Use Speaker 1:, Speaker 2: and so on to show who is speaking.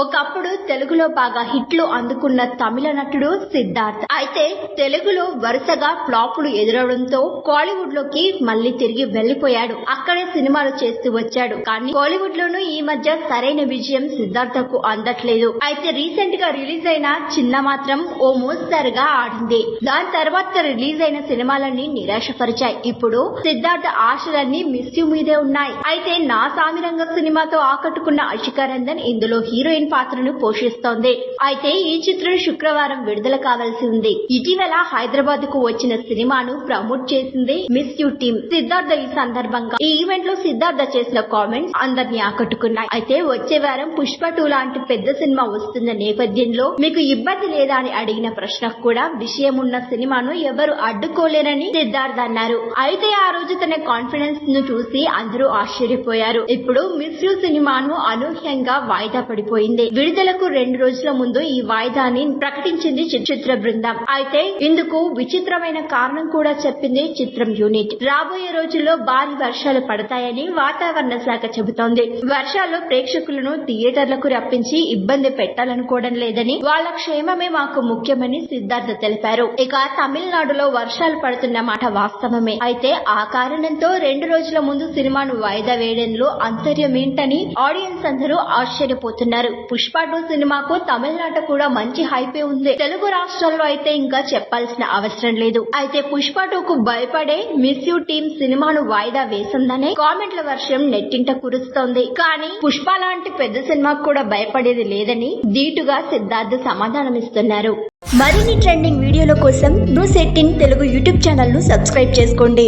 Speaker 1: ఒకప్పుడు తెలుగులో బాగా హిట్లు అందుకున్న తమిళ నటుడు సిద్ధార్థ్. అయితే తెలుగులో వరుసగా ఫ్లాపులు ఎదురవడంతో కాలీవుడ్ లోకి మళ్లీ తిరిగి వెళ్లిపోయాడు. అక్కడే సినిమాలు చేస్తూ వచ్చాడు. కానీ కాలీవుడ్ లోనూ ఈ మధ్య సరైన విజయం సిద్ధార్థకు అందట్లేదు. అయితే రీసెంట్ గా రిలీజ్ అయిన చిన్న మాత్రం ఓ మోస్తరుగా ఆడింది. దాని తర్వాత రిలీజ్ అయిన సినిమాలన్నీ నిరాశపరిచాయి. ఇప్పుడు సిద్ధార్థ్ ఆశలన్నీ మిస్ యూ మీదే ఉన్నాయి. అయితే నా సామిరంగ సినిమాతో ఆకట్టుకున్న అశికా రందన్ ఇందులో హీరోయిన్ పాత్రను పోషిస్తోంది. అయితే ఈ చిత్రం శుక్రవారం విడుదల కావాల్సి ఉంది. ఇటీవల హైదరాబాద్ కు వచ్చిన సినిమాను ప్రమోట్ చేసింది మిస్ యూ టీమ్. సిద్ధార్థ ఈ సందర్భంగా ఈ ఈవెంట్ లో సిద్ధార్థ చేసిన కామెంట్స్ అందరినీ ఆకట్టుకున్నాయి. అయితే వచ్చే వారం పుష్ప 2 లాంటి పెద్ద సినిమా వస్తున్న నేపథ్యంలో మీకు ఇబ్బంది లేదా అని అడిగిన ప్రశ్నకు కూడా విషయం ఉన్న సినిమాను ఎవరు అడ్డుకోలేరని సిద్ధార్థ్ అన్నారు. అయితే ఆ రోజు తన కాన్ఫిడెన్స్ ను చూసి అందరూ ఆశ్చర్యపోయారు. ఇప్పుడు మిస్ యూ సినిమాను అనూహ్యంగా వాయిదా పడిపోయింది. విడుదలకు 2 రోజుల ముందు ఈ వాయిదాని ప్రకటించింది చిత్ర బృందం. అయితే ఇందుకు విచిత్రమైన కారణం కూడా చెప్పింది చిత్రం యూనిట్. రాబోయే రోజుల్లో భారీ వర్షాలు పడతాయని వాతావరణ శాఖ చెబుతోంది. వర్షాల్లో ప్రేక్షకులను థియేటర్లకు రప్పించి ఇబ్బంది పెట్టాలనుకోవడం లేదని, వాళ్ళ క్షేమమే మాకు ముఖ్యమని సిద్ధార్థ తెలిపారు. ఇక తమిళనాడులో వర్షాలు పడుతున్న మాట వాస్తవమే. అయితే ఆ కారణంతో 2 రోజుల ముందు సినిమాను వాయిదా వేయడంలో అంతర్యమేంటని ఆడియన్స్ అందరూ ఆశ్చర్యపోతున్నారు. పుష్ప 2 సినిమాకు తమిళనాట కూడా మంచి హైపే ఉంది. తెలుగు రాష్ట్రాల్లో అయితే ఇంకా చెప్పాల్సిన అవసరం లేదు. అయితే పుష్ప 2కు భయపడే మిస్ యూ టీమ్ సినిమాను వాయిదా వేసిందనే కామెంట్ల వర్షం నెట్టింట కురుస్తోంది. కానీ పుష్ప లాంటి పెద్ద సినిమాకు కూడా భయపడేది లేదని ధీటుగా సిద్ధార్థ్ సమాధానమిస్తున్నారు. మరిన్ని ట్రెండింగ్ వీడియోల కోసం న్యూస్ 18 తెలుగు యూట్యూబ్ ఛానల్ ను సబ్స్క్రైబ్ చేసుకోండి.